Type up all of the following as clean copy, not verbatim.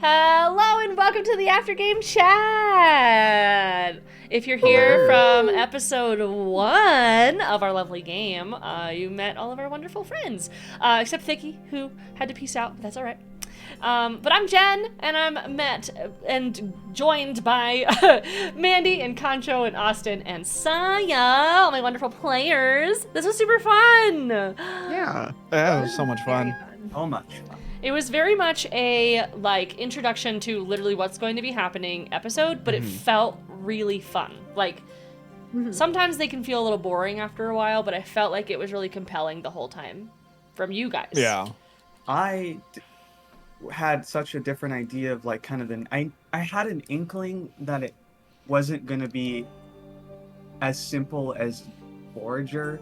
Hello and welcome to the After Game Chat! If you're here from episode 1 of our lovely game, you met all of our wonderful friends. Except Thicky, who had to peace out, but that's alright. But I'm Jen, and I'm met and joined by Mandy and Concho and Austin and Saya, all my wonderful players. This was super fun! Yeah. That was so much fun. So much fun. It was very much a, introduction to literally what's going to be happening episode, but it felt really fun. Sometimes they can feel a little boring after a while, but I felt like it was really compelling the whole time from you guys. Yeah. I had such a different idea of, I had an inkling that it wasn't going to be as simple as Forager,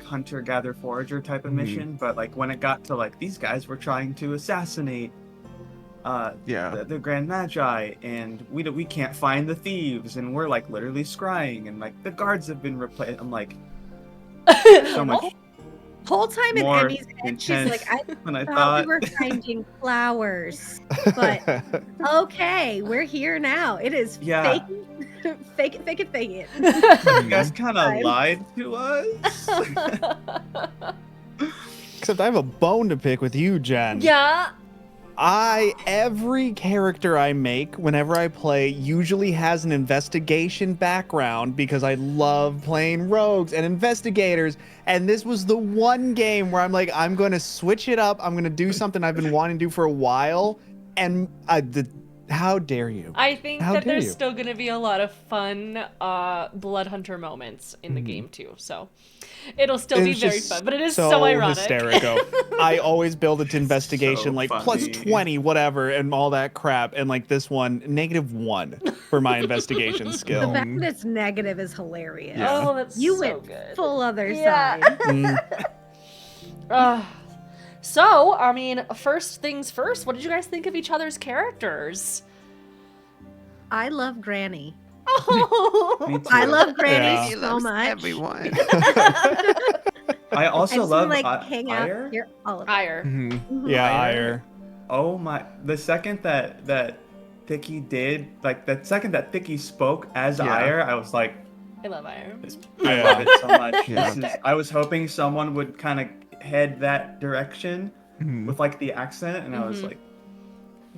hunter gatherer forager type of mission, but when it got to these guys were trying to assassinate the Grand Magi, and we can't find the thieves, and we're literally scrying, and the guards have been replaced. I'm so much whole time in more Emmy's head, she's like, I than thought we were finding flowers, but okay, we're here now. It is fake it. You guys kind of lied to us. Except I have a bone to pick with you, Jen. Yeah. Every character I make whenever I play usually has an investigation background because I love playing rogues and investigators. And this was the one game where I'm like, I'm going to switch it up. I'm going to do something I've been wanting to do for a while. And how dare you? I think that there's still going to be a lot of fun Blood Hunter moments in the game too. So it'll still be very fun, but it is so ironic. Hysterical. I always build it to investigation, So plus 20, whatever, and all that crap. And this one, -1 for my investigation skill. The fact that it's negative is hilarious. Yeah. Oh, that's You so went good. full other side. So, first things first, what did you guys think of each other's characters? I love Granny. Me too. I love Granny Yeah. so much. Everyone. I I also just love hang out Oighear. here all of Ire. Yeah, Oighear. Ire. Oh my! The second that Thicky did, the second that Thicky spoke as Ire, I was like, I love Ire. I love it so much. Yeah. I was hoping someone would kind of head that direction with the accent, and I was like,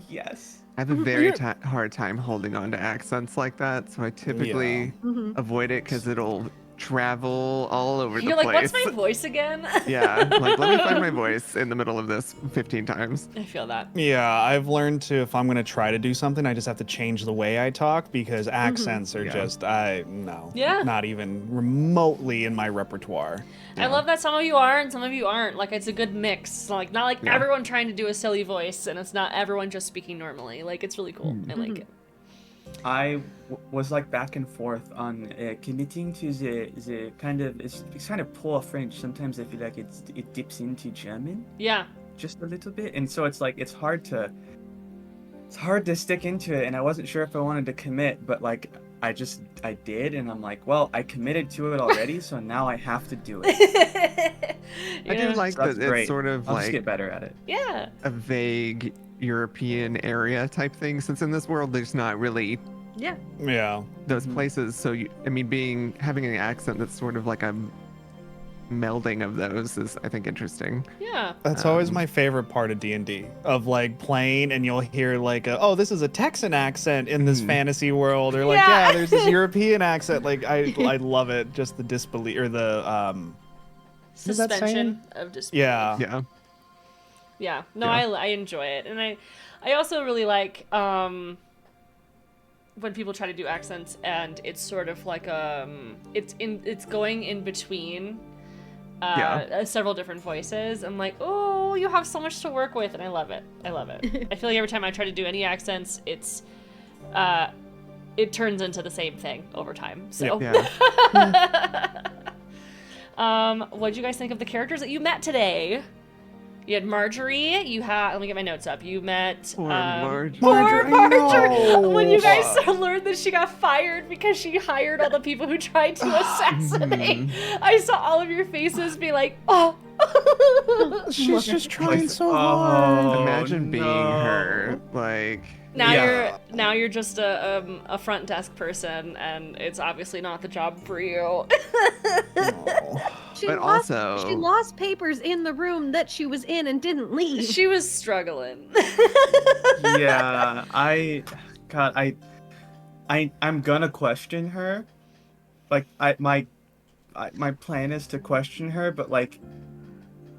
yes. I have a very hard time holding on to accents like that, so I typically avoid it because it'll travel all over the You're place. like, what's my voice again? Yeah, let me find my voice in the middle of this 15 times. I feel that. Yeah, I've learned to, if I'm going to try to do something, I just have to change the way I talk because accents are just, not even remotely in my repertoire. I love that some of you are and some of you aren't. It's a good mix. Not everyone trying to do a silly voice, and it's not everyone just speaking normally. It's really cool. I like it. I was back and forth on committing to the kind of it's kind of poor French. Sometimes I feel like it dips into German. Yeah. Just a little bit, and so it's hard to stick into it, and I wasn't sure if I wanted to commit, but I did, and I'm like, well, I committed to it already, so now I have to do it. I do like So that's that great. it's sort of I'll just get better at it. Yeah. a vague European area type thing, since in this world there's not really Yeah. Yeah. those places. So having an accent that's sort of like a melding of those is, I think, interesting. Yeah. That's always my favorite part of D&D, of playing and you'll hear oh, this is a Texan accent in this fantasy world, or there's this European accent. I love it, just the disbelief or the Suspension of disbelief. Yeah. Yeah. No, Yeah. I enjoy it. And I also really like when people try to do accents and it's sort of it's going in between several different voices. I'm like, oh, you have so much to work with, and I love it. I feel like every time I try to do any accents, it turns into the same thing over time. So what did you guys think of the characters that you met today? You had Marjorie. You had. Let me get my notes up. You met. Poor Marjorie. Poor Marjorie. No. When you guys learned that she got fired because she hired all the people who tried to assassinate, I saw all of your faces be like, oh. She's just trying Like, so hard. Imagine being her. no. Like, Now you're just a front desk person, and it's obviously not the job for you. She But lost, also- she lost papers in the room that she was in and didn't leave. She was struggling. Yeah, I'm gonna question her. Like, my plan is to question her, but like,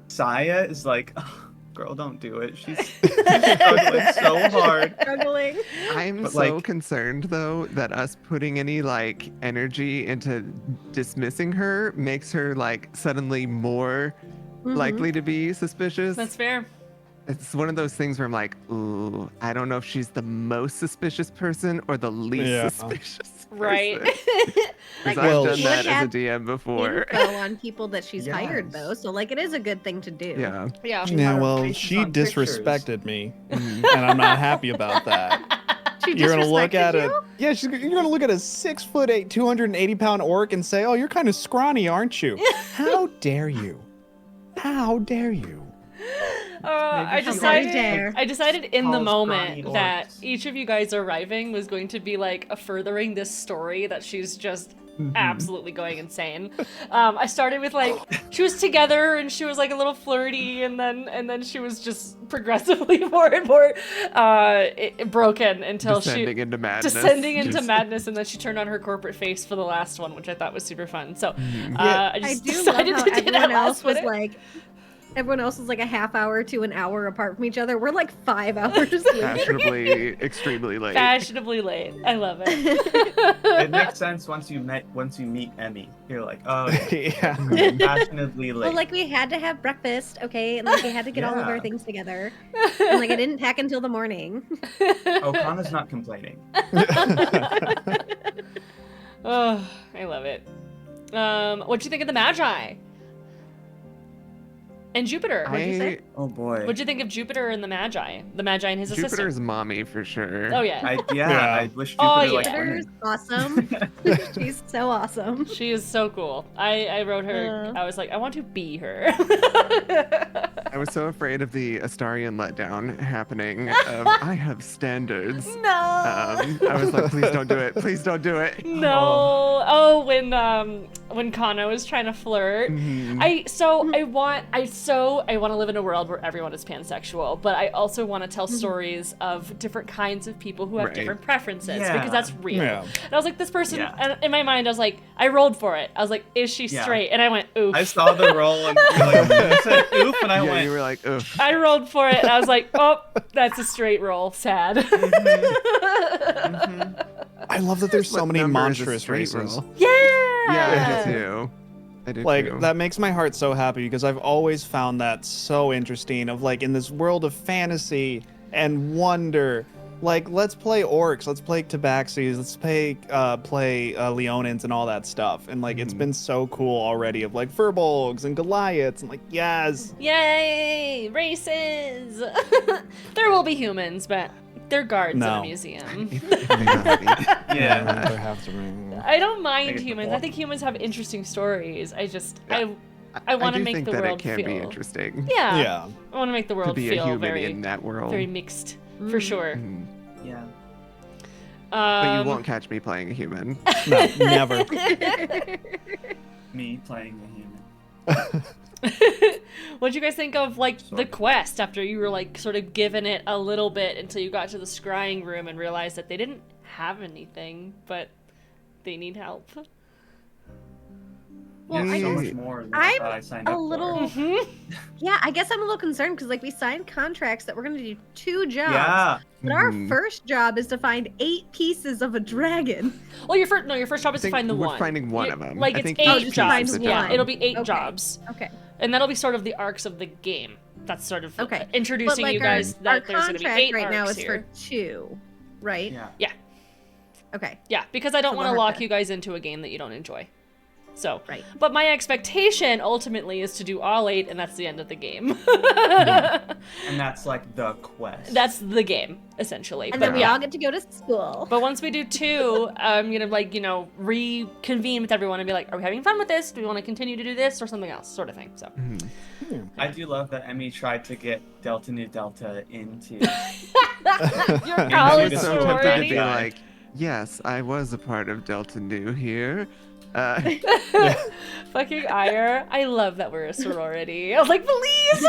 Saya is like, oh, girl, don't do it. She's struggling so hard. Struggling. I'm But, so like- concerned though that us putting any like energy into dismissing her makes her like suddenly more likely to be suspicious. That's fair. It's one of those things where I'm like, ooh, I don't know if she's the most suspicious person or the least suspicious person. Right. Because Well, I've done that she as a had DM before. Info on people that she's hired Yes. though, so like it is a good thing to do. Yeah. Yeah. Yeah, Her well, face is she on pictures. disrespected me, and I'm not happy about that. She You're gonna look disrespected at you? it. Yeah, you're gonna look at a 6'8", 280-pound orc and say, "Oh, you're kind of scrawny, aren't you?" How dare you? How dare you? I Maybe she decided. likes I decided in the calls moment scrawny that orcs. each of you guys arriving was going to be like a furthering this story that she's just absolutely going insane. I started with like she was together and she was like a little flirty, and then she was just progressively more and more broken until Descending into madness. descending into Just- madness, and then she turned on her corporate face for the last one, which I thought was super fun. So Yeah. I I just do love decided how to do that everyone else last was minute. like everyone else was like a half hour to an hour apart from each other. We're like 5 hours late. Fashionably extremely late. Fashionably late. I love it. It makes sense once you meet Emmy. You're like, oh, Yeah. fashionably late. Well, like we had to have breakfast, okay, and like we had to get all of our Yeah. things together. And like I didn't pack until the morning. Oh, Kanna's not complaining. Oh, I love it. What'd you think of the Magi? And Jupiter. What'd you say? Oh boy. What'd you think of Jupiter and the Magi? The Magi and his assistant. Jupiter's mommy for sure. Oh yeah. Yeah, Yeah. I wish Oh, Jupiter yeah. like Jupiter's awesome. She's so awesome. She is so cool. I wrote her. I was like, I want to be her. I was so afraid of the Astarian letdown happening. I have standards. No. I was like, please don't do it. Please don't do it. No. Oh, when Kanna was trying to flirt. Mhm. I want to live in a world where everyone is pansexual, but I also want to tell stories of different kinds of people who have Right. different preferences Yeah. because that's real. Yeah. And I was like, this person, Yeah. and in my mind, I was like, I rolled for it. I was like, is she Yeah. straight? And I went, oof. I saw the roll and you're like, you said oof, and I Yeah, went. you were like, ugh. I rolled for it, and I was like, oh, that's a straight roll. Sad. I love that there's so What many number is a monstrous straight races. roll? Yeah. Yeah, I do too. I do Like too. that makes my heart so happy because I've always found that so interesting of like in this world of fantasy and wonder, like let's play orcs, let's play tabaxis, let's play leonins and all that stuff, and like it's been so cool already of like furbolgs and goliaths and like yes. Yay! Races! There will be humans, but they're guards in a No. museum. Yeah. There have to be. I don't I mind get the humans. I point. think humans have interesting stories. I just, Yeah. I want to do make think the that world it can feel. be interesting Yeah. Yeah. I want to make the to world be a feel human very, in that world. very mixed, for sure. Mhm. Yeah. But you won't catch me playing a human. No, never. Me playing a human. What'd you guys think of like Sorry. the quest after you were like sort of given it a little bit until you got to the scrying room and realized that they didn't have anything, but they need help? Well, Yeah, I so guess much more than I'm I signed a up for. little- Mhm. Yeah, I guess I'm a little concerned because like we signed contracts that we're gonna do 2 jobs. Yeah. But our Mhm. first job is to find 8 pieces of a dragon. Well, your first job is to think find the we're one. finding one You- of 'em. Like I it's think 8 each piece jobs. is a Yeah, job. it'll be 8 Okay. jobs, Okay. and that'll be sort of the arcs of the game. That's sort of Okay. introducing But like you guys our that there's going to be contract 8 right now arcs is here. for 2, right? Yeah. Okay. Yeah, because I don't So want we'll to have lock to- you guys into a game that you don't enjoy. So, Right. but my expectation ultimately is to do all 8, and that's the end of the game. And that's like the quest. That's the game, essentially. And But then we yeah. all get to go to school. But once we do 2, I'm gonna like, reconvene with everyone and be like, are we having fun with this? Do we want to continue to do this or something else, sort of thing. So I do love that Emmy tried to get Delta Nu Delta into. your I college was so tempted to sorority. be like, yes, I was a part of Delta Nu here. Fucking ire. I love that we're a sorority. I was like, please.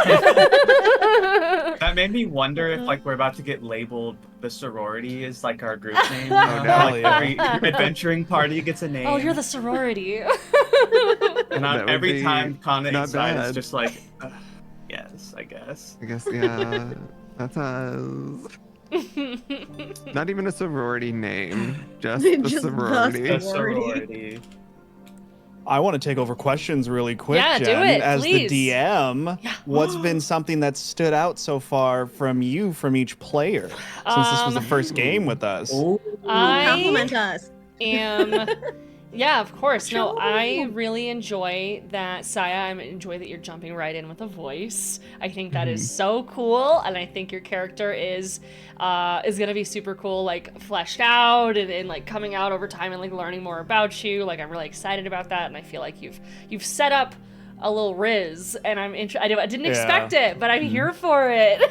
That made me wonder if like we're about to get labeled the sorority is like our group name. You Oh, know? no. Like every adventuring party gets a name. Oh, you're the sorority. And That would every be time Kanna not inside is bad. just like, yes, I guess. I guess, yeah, that's us. Not even a sorority name, just the Just the sorority. The Sorority. sorority. I want to take over questions really quick, Yeah, do Jen. it, As please. the DM, Yeah. what's been something that stood out so far from you from each player? Since this was the first game with us. Oh, Compliment us. Yeah, of course. No, Sure. I really enjoy that, Saya. I enjoy that you're jumping right in with a voice. I think that is so cool, and I think your character is gonna be super cool, like fleshed out and like coming out over time and like learning more about you. Like I'm really excited about that, and I feel like you've set up a little riz, and I didn't expect it, but I'm here for it.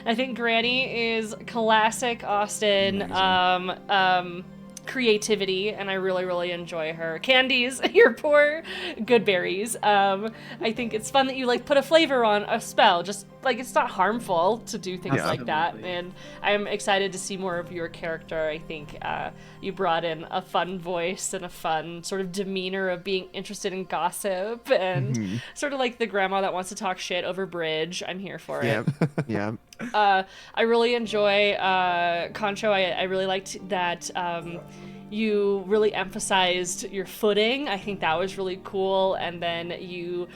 I think Granny is classic Austin. Creativity, and I really, really enjoy her. Candies, your poor good berries. I think it's fun that you like put a flavor on a spell. Just like it's not harmful to do things Yeah. like that. Absolutely. And I'm excited to see more of your character. I think you brought in a fun voice and a fun sort of demeanor of being interested in gossip and sort of like the grandma that wants to talk shit over bridge. I'm here for it. Yep. I really enjoy Concho. I really liked that you really emphasized your footing. I think that was really cool. And then you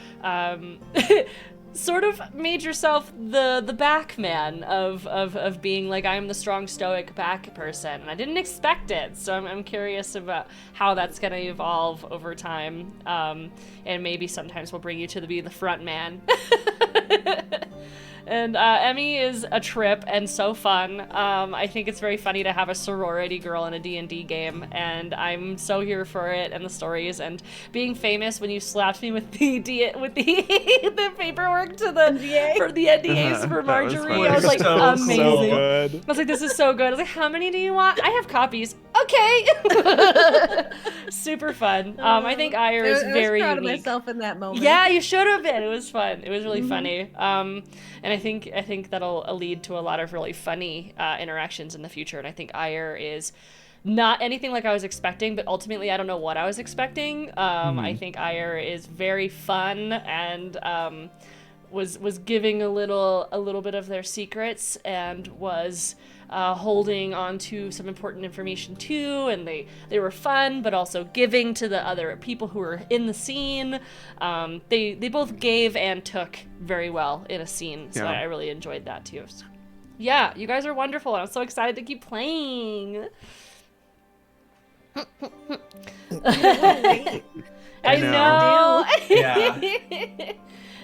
sort of made yourself the back man of being like, I'm the strong stoic back person. And I didn't expect it. So I'm curious about how that's going to evolve over time. And maybe sometimes we'll bring you to be the front man. And Emmy is a trip and so fun. I think it's very funny to have a sorority girl in a D&D game, and I'm so here for it and the stories and being famous when you slapped me with the the paperwork to for the NDAs for That was Marjorie. funny. I was like, So amazing. So good. I was like, this is so good. I was like, how many do you want? I have copies. Okay. Super fun. I think Ire is very I was proud unique. of myself in that moment. Yeah, you should have been. It was fun. It was really funny. And I think that'll lead to a lot of really funny interactions in the future. And I think Ire is not anything like I was expecting, but ultimately I don't know what I was expecting. I think Ire is very fun and was giving a little bit of their secrets and was holding on to some important information too, and they were fun but also giving to the other people who were in the scene. They both gave and took very well in a scene, so Yeah. I really enjoyed that too. So, yeah, you guys are wonderful, and I'm so excited to keep playing. I know. Yeah.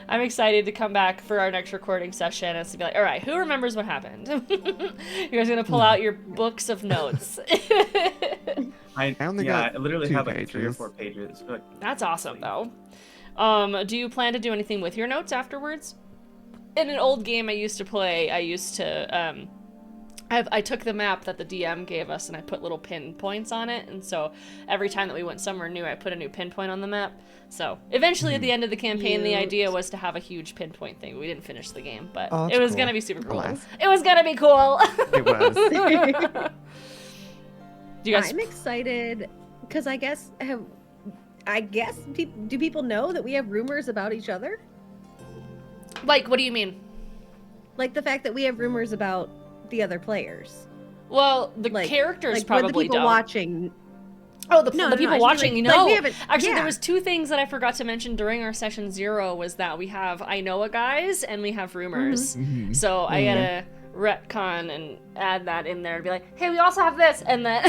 I'm excited to come back for our next recording session and to be like, all right, who remembers what happened? You guys are gonna pull out your books of notes. I only got literally 2 have like 3 or pages. 4 pages. But That's awesome, though. Do you plan to do anything with your notes afterwards? In an old game I used to play, I used to, I took the map that the DM gave us and I put little pinpoints on it, and so every time that we went somewhere new, I put a new pinpoint on the map. So eventually at the end of the campaign, the idea was to have a huge pinpoint thing. We didn't finish the game, but Oh, that's it was cool. gonna be super cool. Nice. It was gonna be cool. It was. Do you guys? I'm excited because do people know that we have rumors about each other? Like, what do you mean? Like the fact that we have rumors about the other players. Well, the Like, characters like probably would the people don't. watching. Oh, the No, people I mean, watching, like- you like, know. we haven't- Actually, there yeah. was 2 things that I forgot to mention during our session 0 was that we have I know a guys and we have rumors. So I gotta retcon and add that in there and be like, hey, we also have this, and then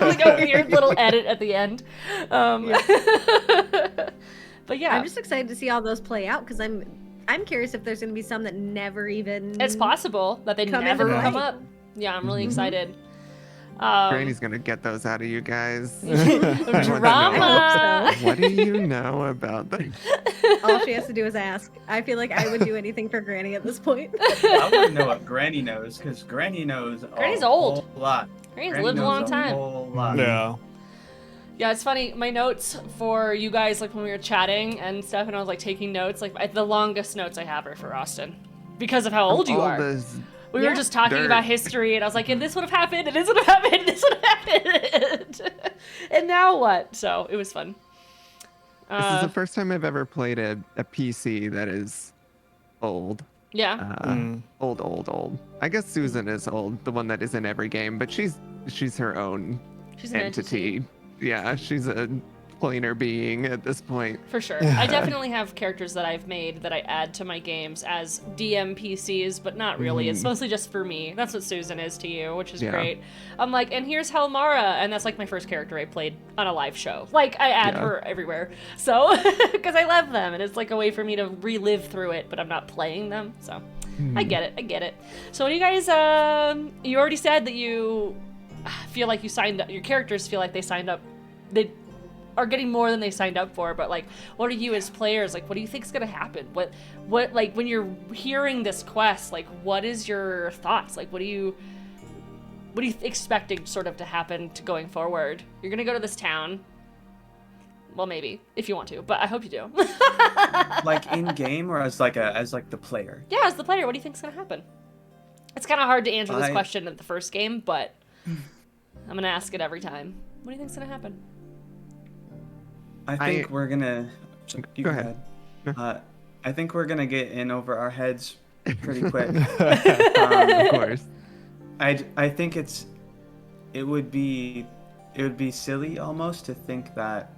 like a weird little edit at the end. But yeah, I'm just excited to see all those play out because I'm curious if there's going to be some that never even. it's possible that they come never into come play. up. Yeah, I'm really Mhm. excited. Granny's gonna get those out of you guys. Drama. What do you know about them? All she has to do is ask. I feel like I would do anything for Granny at this point. I want to know what Granny knows, because Granny knows Granny's a old. whole lot. Granny's Granny lived a knows long time. Whole lot. Yeah. Yeah, it's funny. My notes for you guys, like when we were chatting and stuff, and I was like taking notes. Like the longest notes I have are for Austin because of how old you are. We were just talking dirt. about history, and I was like, and this would have happened, and this would have happened, and this would have happened. And now what? So it was fun. This is the first time I've ever played a PC that is old. Yeah. Old. I guess Susan is old, the one that is in every game, but she's her own She's an entity. Yeah, she's a planar being at this point. For sure. I definitely have characters that I've made that I add to my games as DM PCs, but not really. It's mostly just for me. That's what Susan is to you, which is great. I'm like, and here's Helmara, and that's like my first character I played on a live show. Like, I add her everywhere. So, because I love them, and it's like a way for me to relive through it, but I'm not playing them. So, I get it. So, what do you guys, you already said that you feel like you signed up, your characters feel like they signed up, they are getting more than they signed up for, but like, what are you as players, like, what do you think's gonna happen? What like, when you're hearing this quest, like, what is your thoughts? Like, what are you expecting sort of to happen to going forward? You're gonna go to this town. Well, maybe, if you want to, but I hope you do. Like in game or as the player? Yeah, as the player, what do you think's gonna happen? It's kind of hard to answer this question at the first game, but I'm gonna ask it every time. What do you think's gonna happen? I think we're gonna. Go ahead. I think we're gonna get in over our heads pretty quick. Of course. I think it would be silly almost to think that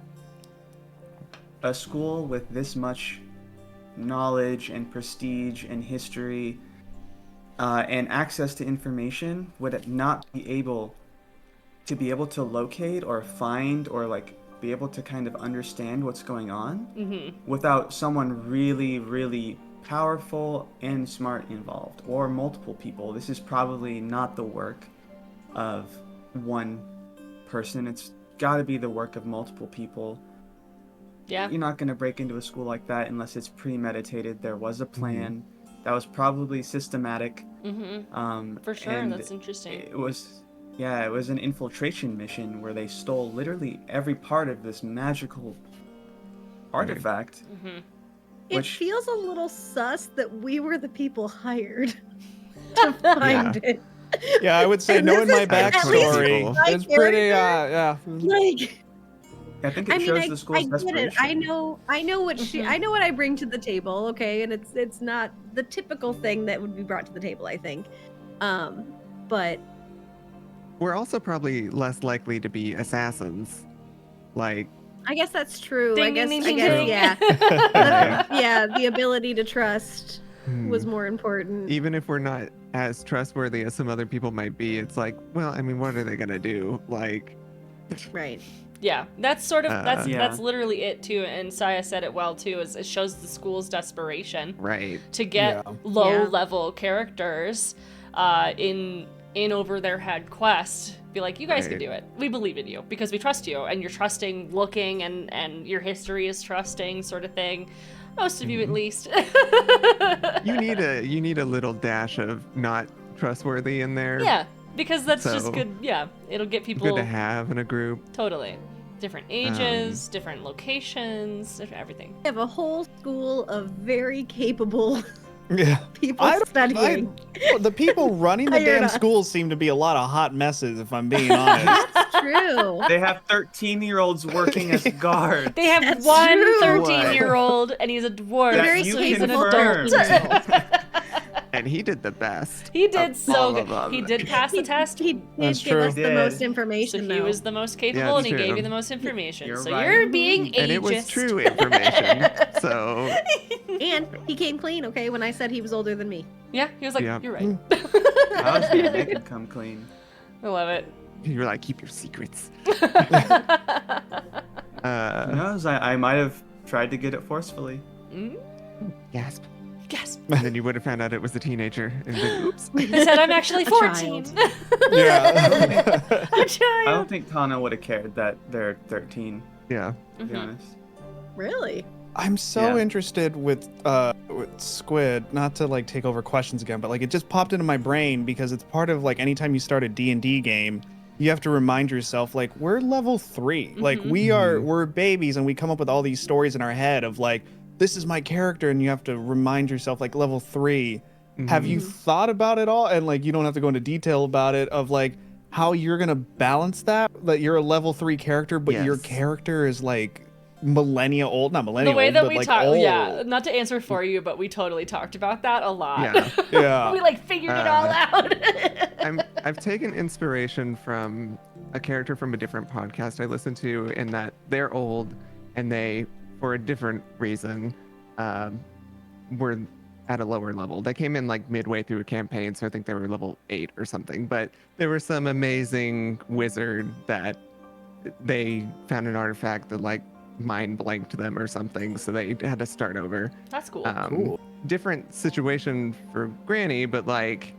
a school with this much knowledge and prestige and history and access to information would not be able to locate or find or like be able to kind of understand what's going on without someone really, really powerful and smart involved, or multiple people. This is probably not the work of one person. It's got to be the work of multiple people. Yeah. You're not going to break into a school like that unless it's premeditated. There was a plan that was probably systematic. For sure, that's interesting. It was an infiltration mission where they stole literally every part of this magical artifact. It feels a little sus that we were the people hired to find it. Yeah, I would say knowing my backstory, it's pretty, Like, I think it shows the school's desperation. I know what I know what I bring to the table, okay, and it's not the typical thing that would be brought to the table, I think. But we're also probably less likely to be assassins. Like, I guess that's true. Ding, ding, ding, yeah. Yeah, the ability to trust was more important. Even if we're not as trustworthy as some other people might be, it's like, well, I mean, what are they gonna do? Like, right. Yeah, that's sort of that's literally it too. And Saya said it well too. Is it shows the school's desperation, right, to get low-level characters in over their head quest. Be like, you guys can do it. We believe in you because we trust you, and you're trusting looking, and your history is trusting, sort of thing. Most of you, at least. you need a little dash of not trustworthy in there. Yeah, because that's just good. Yeah, it'll get people good to have in a group. Totally. Different ages, different locations, everything. We have a whole school of very capable people I studying. The people running the damn schools seem to be a lot of hot messes, if I'm being honest. That's true. They have 13-year-olds working as guards. They have one 13-year-old, and he's a dwarf. Very so he's an capable adult. And he did the best. He did so good. He did pass the test. He did give us the most information. So he was the most capable, and he gave you the most information. You're being ageist. And it was true information. So. And he came clean, okay, when I said he was older than me. Yeah, he was like, you're right. I was gonna make it come clean. I love it. You were like, keep your secrets. Who knows? I might have tried to get it forcefully. Gasp. Gasp. And then you would have found out it was a teenager. And then, oops. He said I'm actually A 14. child. Yeah. A child. I don't think Kanna would have cared that they're 13, Yeah. to be honest. Really? I'm so Yeah. interested with Squid, not to like take over questions again, but like it just popped into my brain because it's part of like anytime you start a D&D game, you have to remind yourself like we're level 3. Like we're babies and we come up with all these stories in our head of like this is my character and you have to remind yourself like level 3. Have you thought about it all? And like you don't have to go into detail about it of like how you're going to balance that you're a level 3 character but your Yes. character is like millennia old, not millennia The way old, that but we like talk, old. yeah, not to answer for you, but we totally talked about that a lot. Yeah. Yeah. We like figured it all out. I've taken inspiration from a character from a different podcast I listen to in that they're old and they, for a different reason, were at a lower level. They came in like midway through a campaign, so I think they were level 8 or something. But there was some amazing wizard that they found an artifact that like mind blanked them or something, so they had to start over. That's cool. Cool. Different situation for Granny, but like,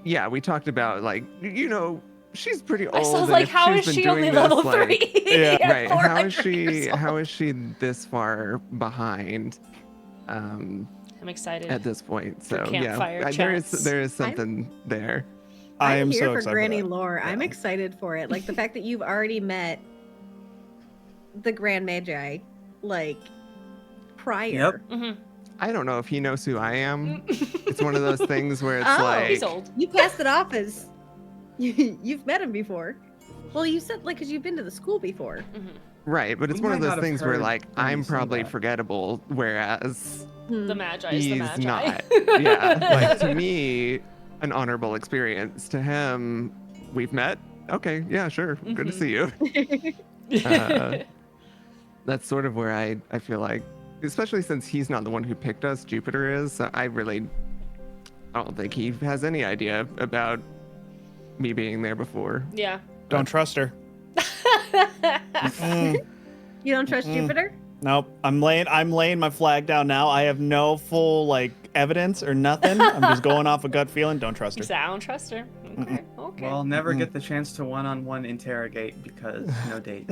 yeah, we talked about like, you know, she's pretty old. I was and like, if how she's is been she only doing level this, 3? like- Yeah. right? How is 400 years she? old. How is she this far behind? I'm excited. At this point, For so yeah, campfire there is chats. something there. I I'm am here so for excited Granny for that. lore. I'm Yeah. excited for it. Like the fact that you've already met the Grand Magi, like prior. Yep. Mhm. I don't know if he knows who I am. It's one of those things where it's Oh, like, He's old. You passed it off as you've met him before. Well, you said like because you've been to the school before. Mhm. right, but it's We one of might those not have things where heard like Granny I'm say probably that. forgettable, whereas The Magi is the he's Magi. not. Yeah, like to me, an honorable experience. To him, we've met. Okay, yeah, sure. Good to Mhm. see you. That's sort of where I feel like, especially since he's not the one who picked us, Jupiter is. So I don't think he has any idea about me being there before. Yeah. Don't trust her. Mm, You don't trust Mm-mm. Jupiter? nope. I'm laying my flag down now. I have no full like evidence or nothing. I'm just going off a gut feeling. Don't trust her. So I don't trust her. Okay. Okay. Well, I'll never Mm-mm. get the chance to one-on-one interrogate because no date.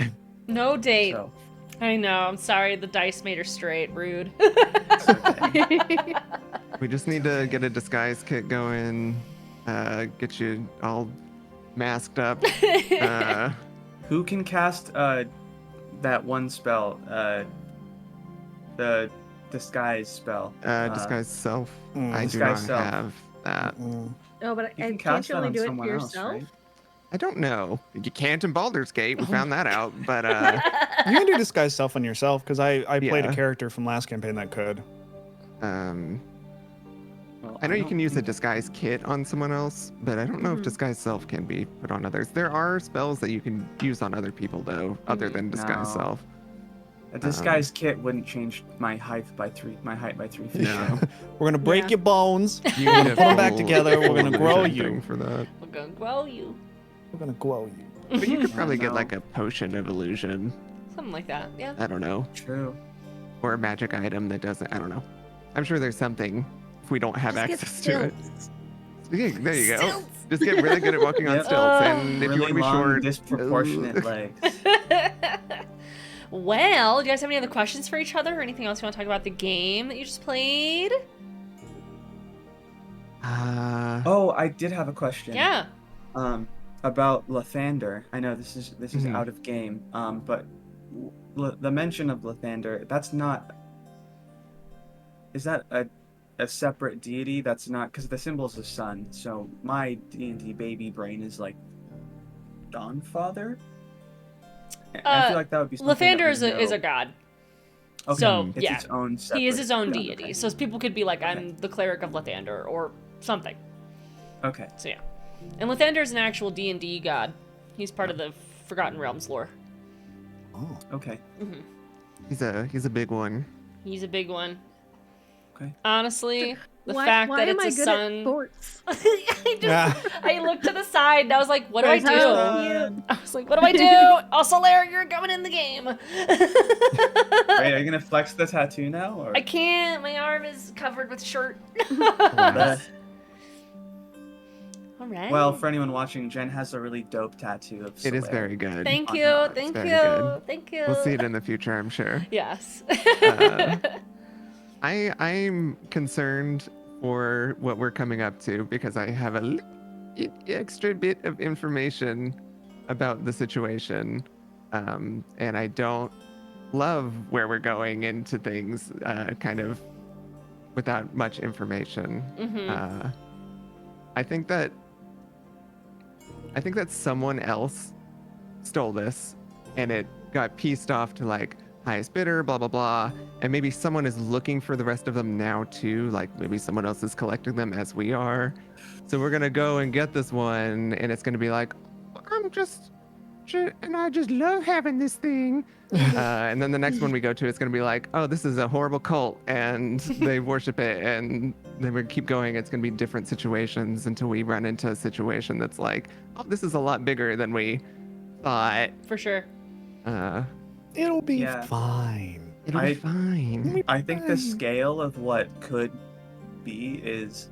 No date. So I know. I'm sorry. The dice made her straight. Rude. it's okay. We just need to get a disguise kit going, get you all masked up. Who can cast that one spell? The disguise spell. Disguise self. Mm. I do Disguise not self. have that. Mm. Oh, but You can can't cast you that only on do it for someone else, yourself? right? I don't know. You can't in Baldur's Gate. We found that out. But You can do disguise self on yourself because I played a Yeah. character from last campaign that could. Well, I know you don't can use a think- disguise kit on someone else, but I don't know if Mhm. disguise self can be put on others. There are spells that you can use on other people though, other than disguise No. self. A disguise kit wouldn't change my height by 3 feet. No. We're gonna break Yeah. your bones. You We're need gonna a put them back full- together. We're full gonna grow illusion you. thing for that. We're gonna grow you. We're gonna grow you. But you could Yeah, probably get no. like a potion of illusion. Something like that. Yeah. I don't know, True. or a magic item that doesn't. I don't know. I'm sure there's something if we don't have Just get access to it. stilts. Yeah, there you go. Stilts. Just get really good at walking on Yep. stilts, and if Really you want to be long, short, disproportionate legs. Well, do you guys have any other questions for each other or anything else you want to talk about the game that you just played? Oh, I did have a question. Yeah. About Lathander. I know this is Mhm. out of game. But the mention of Lathander, that's not. Is that a separate deity? That's not because the symbol's the sun. So my D&D baby brain is like Dawnfather. I feel like that would be something that Lathander we is know. a god. Okay, So, it's yeah. its own separate He is his own god, deity. okay. So people could be like, Okay. I'm the cleric of Lathander or something. Okay. So yeah. And Lathander is an actual D&D god. He's part of the Forgotten Realms lore. Oh. Okay. Hmm he's a big one. He's a big one. Okay. Honestly, The why, fact why that am it's I a good sun. at sports? I looked to the side and I was like, what do I Praise do? the sun. I was like, what do I do? Also, Larry, you're coming in the game. Wait, are you gonna flex the tattoo now? Or? I can't. My arm is covered with shirt. Bless. All right. Well, for anyone watching, Jen has a really dope tattoo of It is Solaire. very good. Thank on you. her arm. Thank very you. good. Thank you. We'll see it in the future, I'm sure. Yes. I'm concerned for what we're coming up to because I have a extra bit of information about the situation, and I don't love where we're going into things kind of without much information. Mhm. I think that someone else stole this and it got pieced off to like highest bidder, blah blah blah, and maybe someone is looking for the rest of them now too, like maybe someone else is collecting them as we are, so we're gonna go and get this one and it's gonna be like, and I just love having this thing. And then the next one we go to, it's going to be like, oh, this is a horrible cult and they worship it. And then we keep going. It's going to be different situations until we run into a situation that's like, oh, this is a lot bigger than we thought. For sure. It'll be Yeah. fine. It'll be fine. I think the scale of what could be is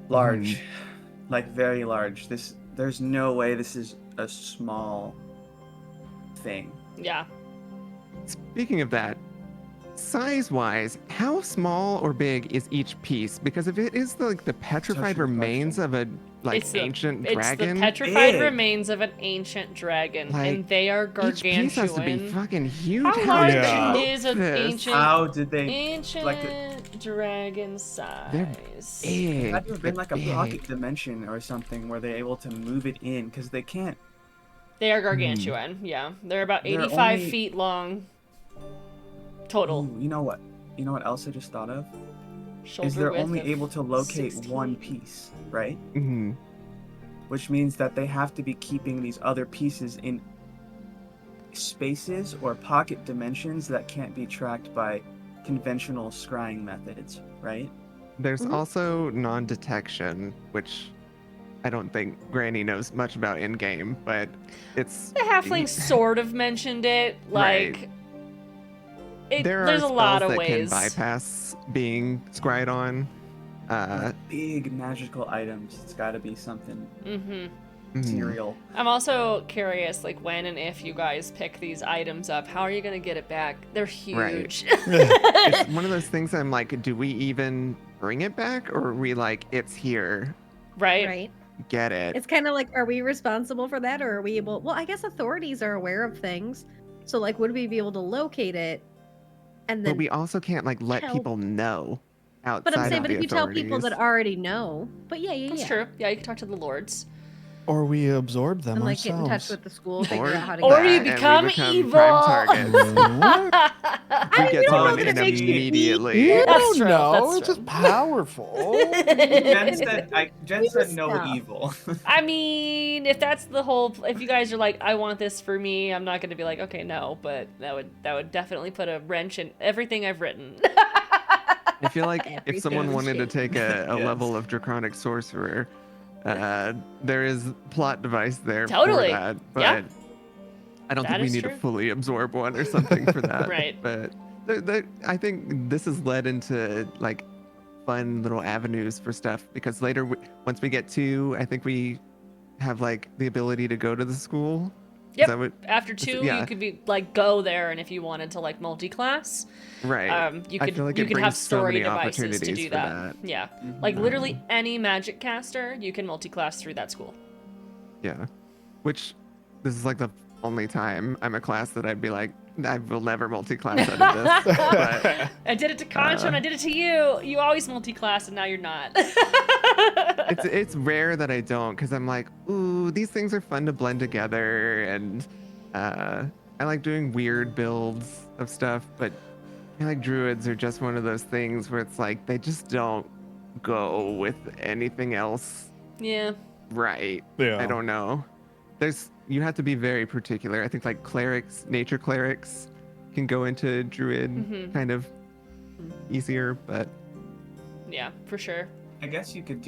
large, like very large. There's no way this is a small thing. Yeah. Speaking of that, size-wise, how small or big is each piece? Because if it is the petrified Such a good remains of a ancient It's dragon, the petrified Big. remains of an ancient dragon, Like, and they are each piece has to be gargantuan. fucking huge. How did large they Yeah. make is an this? ancient How did they ancient like it? dragon size? Big. Had to have been like a big. pocket dimension or something where they're able to move it in because they can't. They are gargantuan. Yeah, they're about They're 85 only- feet long. Total Ooh, you know what? You know what else I just thought of? shoulder Is they're width only of able to locate 16. one piece, right? Mhm. Which means that they have to be keeping these other pieces in spaces or pocket dimensions that can't be tracked by conventional scrying methods, right? There's Mhm. also non-detection, which I don't think Granny knows much about in game, but it's The halfling sort of mentioned it. Like, Right. There are there's a lot spells of that can ways. bypass being scryed on. Like big magical items. It's got to be something Mm-hmm. mhm. serial. I'm also curious, like, when and if you guys pick these items up, how are you gonna get it back? They're Right. huge. It's one of those things I'm like, do we even bring it back, or are we like, it's here, right? Right. get it? It's kind of like, are we responsible for that, or are we able? Well, I guess authorities are aware of things, so like, would we be able to locate it? And But then, we also can't like let tell- people know outside but I'm saying, of but the if you tell people that authorities. already know, but yeah, That's true. Yeah, you can talk to the lords. Or we absorb them and like get in touch ourselves. with the school, figure out how to Or get you it. and we become evil. prime targets. What? We get don't know on that it in makes you immediately. You That's don't true, know. that's It's true. just powerful. Jen said, Jen said no stuff. evil. I mean, if that's the whole, if you guys are like, I want this for me, I'm not gonna be like, okay, no, but that would definitely put a wrench in everything I've written. I feel like if someone Everything wanted to take a Yes. level of draconic sorcerer, there is plot device there Totally. for that. But Yeah. I don't That think we is need true. to fully absorb one or something for that. Right. But I think this has led into like fun little avenues for stuff because later, once we get to, I think we have like the ability to go to the school. Is Yep. that what- After 2, yeah. you could be like go there, and if you wanted to like multi-class, Right. you I could feel like you it could have brings so story many devices to opportunities do for that. Yeah, like Mhm. literally any magic caster, you can multi-class through that school. Yeah. Which this is like the only time I'm a class that I'd be like, I will never multi-class out of this. But I did it to Concho and I did it to you. You always multi-class, and now you're not. it's rare that I don't because I'm like, ooh, these things are fun to blend together, and I like doing weird builds of stuff, but I feel like druids are just one of those things where it's like they just don't go with anything else Yeah. right. Yeah. I don't know. You have to be very particular. I think like clerics, nature clerics can go into druid Mhm. kind of easier, but Yeah, for sure. I guess you could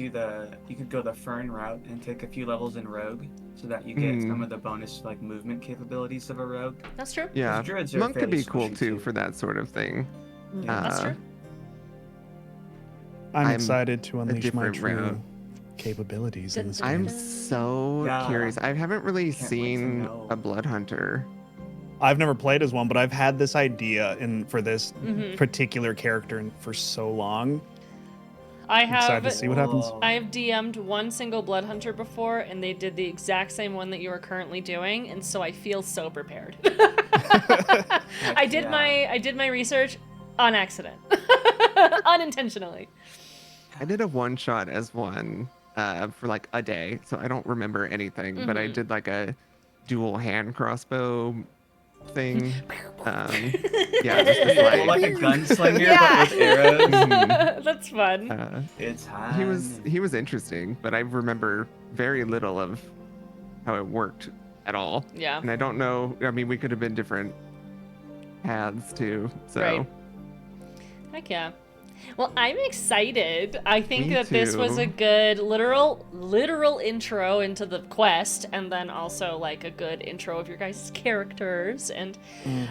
go the Fern route and take a few levels in Rogue, so that you get some of the bonus like movement capabilities of a Rogue. That's true. Yeah, Druids are monk could fairly be cool squishy, too for that sort of thing. That's true. I'm I'm excited to unleash my different true route. capabilities in this Dun, I'm game. so Yeah. curious. I haven't really Can't wait to seen know. a blood hunter. I've never played as one, but I've had this idea for this Mhm. particular character for so long. I Excited to have see what happens. Whoa. I have DM'd one single blood hunter before, and they did the exact same one that you are currently doing, and so I feel so prepared. I did my research on accident, unintentionally. I did a one shot as one for like a day, so I don't remember anything, but I Mhm. did like a dual hand crossbow thing. Yeah, just this, Well, like a gunslinger, Yeah. but with arrows. Mhm. That's fun. It's he was interesting, but I remember very little of how it worked at all. Yeah. And I don't know. I mean, we could have been different paths too. So Right. Heck yeah. Well, I'm excited. I think Me that this was a too. good literal intro into the quest, and then also like a good intro of your guys' characters. And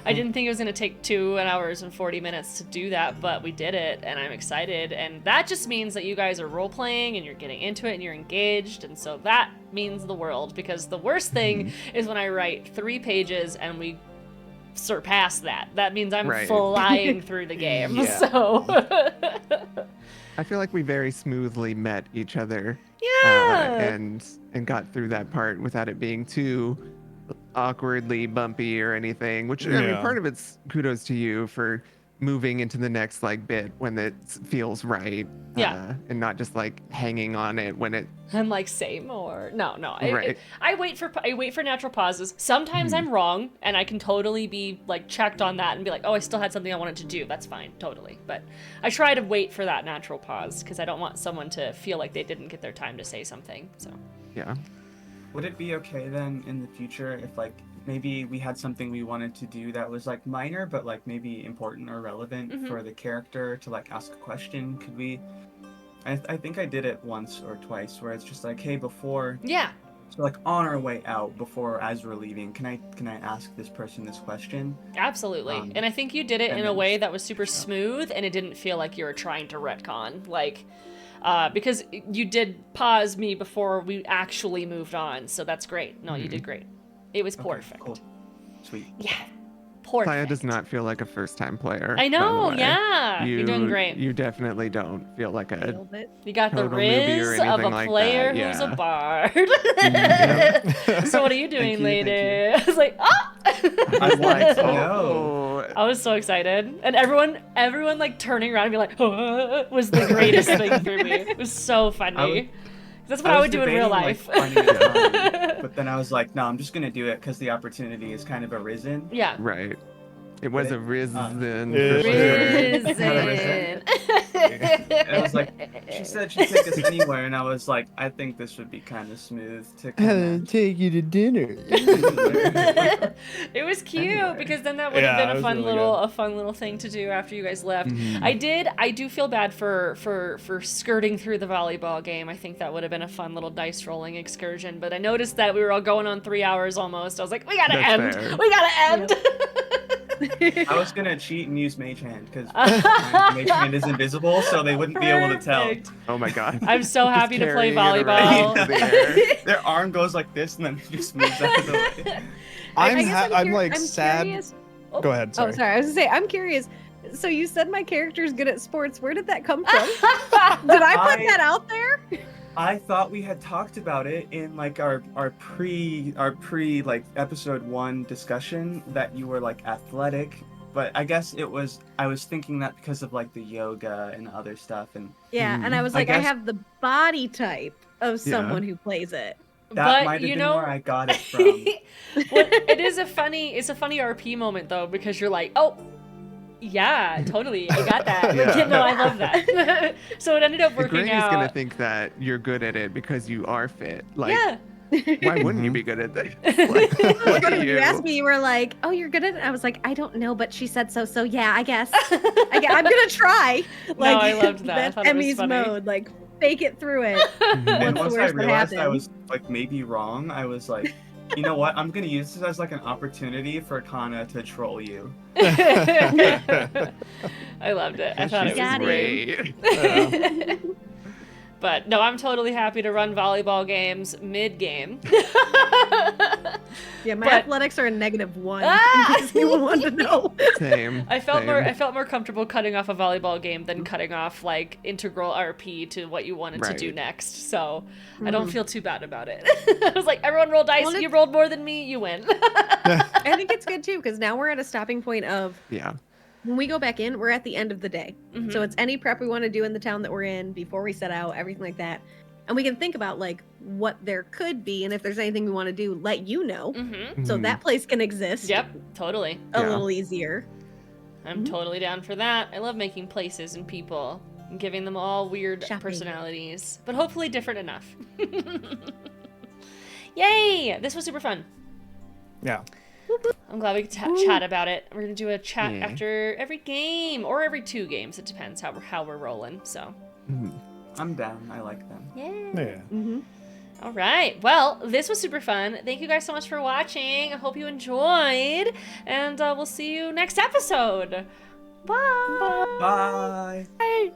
I didn't think it was going to take 2 hours and 40 minutes to do that, but we did it, and I'm excited. And that just means that you guys are role playing and you're getting into it and you're engaged, and so that means the world, because the worst thing is when I write 3 pages and we surpass that. That means I'm Right. flying through the game. Yeah. So I feel like we very smoothly met each other. yeah. And got through that part without it being too awkwardly bumpy or anything. Which I mean, Yeah. part of it's kudos to you for moving into the next like bit when it feels right. Yeah. And not just like hanging on it when it. I'm like, say more. No. Right. I wait for natural pauses. Sometimes I'm wrong, and I can totally be like checked on that and be like, oh, I still had something I wanted to do. That's fine, totally. But I try to wait for that natural pause because I don't want someone to feel like they didn't get their time to say something. So Yeah. Would it be okay then in the future if like maybe we had something we wanted to do that was like minor but like maybe important or relevant for the character to like ask a question? Could we? I think I did it once or twice where it's just like, hey, before, yeah, so like on our way out, before as we're leaving, can I ask this person this question? absolutely. And I think you did it and in a then way that was super smooth, and it didn't feel like you were trying to retcon. Like, because you did pause me before we actually moved on, so that's great. No, you did great. It was Okay, perfect. cool. Sweet. Yeah, perfect. Saya does not feel like a first-time player. I by the know, way. yeah. You're doing great. You definitely don't feel like a. Nailed it. You got the total newbie or riz of a anything like player that, who's a yeah. bard. Yep. So what are you doing Thank you, thank later? I was like, oh! I wanted to know. Oh, I was so excited, and everyone like turning around and be like, oh, was the greatest thing for me. It was so funny. That's what I would do in real life. Finding it fun, but then I was like, no, I'm just gonna do it because the opportunity is kind of arisen. Yeah. right. It was a risen Yeah. for sure. Risen. And I was like, she said she'd take us anywhere, and I was like, I think this would be kind of smooth to kind of. take you to dinner. It was cute Anyway. because then that would have Yeah, been it was a fun little thing to do after you guys left. Mhm. I do feel bad for skirting through the volleyball game. I think that would have been a fun little dice rolling excursion, but I noticed that we were all going on 3 hours almost. I was like, we gotta That's end. fair. We gotta end. I was gonna cheat and use Mage Hand because Mage Hand is invisible, so they wouldn't be able to tell. Perfect. Oh my god. I'm so Just happy to play carrying it around volleyball. in the air. Their arm goes like this, and then it just moves out of the way. I'm like sad. Curious. Go ahead. Sorry. Oh, sorry. I was gonna say I'm curious. So you said my character's good at sports. Where did that come from? Did I put that out there? I thought we had talked about it in like our pre like episode 1 discussion that you were like athletic, but I guess I was thinking that because of like the yoga and other stuff, and Yeah, and I was I like, I guess- have the body type of someone who plays it. that might have been where I got it from. Well, it's a funny RP moment though, because you're like, oh yeah, totally, I got that. Yeah. No, I love that. So it ended up working Granny's out. gonna think that you're good at it because you are fit. Like, Yeah. Why wouldn't you be good at this? Like, look at You asked me, you were like, "Oh, you're good at it." I was like, "I don't know, but she said so. So yeah, I guess I'm gonna try." Like, I loved that. I That's thought it was Emmy's funny. mode. Like, fake it through it. And What's the once I worst that realized I happened? was like maybe wrong, I was like, you know what? I'm gonna use this as like an opportunity for Kanna to troll you. I loved it. I And thought it she's was Got great. great. But no, I'm totally happy to run volleyball games mid-game. Yeah, my But- athletics are a -1. Ah! In case anyone wanted to know. Same. I felt same. more comfortable cutting off a volleyball game than cutting off like integral RP to what you wanted to do Right. next. So I don't feel too bad about it. I was like, everyone roll dice. Well, You rolled more than me. You win. I think it's good too because now we're at a stopping point of Yeah. when we go back in, we're at the end of the day. Mhm. So it's any prep we want to do in the town that we're in before we set out, everything like that. And we can think about like what there could be and if there's anything we want to do, let you know. Mm-hmm. So Mhm. that place can exist Yep, totally. a Yeah. little easier. I'm totally down for that. I love making places and people and giving them all weird Shopping. personalities, but hopefully different enough. Yay! This was super fun. Yeah. I'm glad we could chat about it. We're gonna do a chat Yeah. after every game or every 2 games. It depends how we're rolling. So, Mhm. I'm down. I like them. yeah. Yeah. Mm-hmm. All right. Well, this was super fun. Thank you guys so much for watching. I hope you enjoyed, and we'll see you next episode. Bye. Bye. Bye.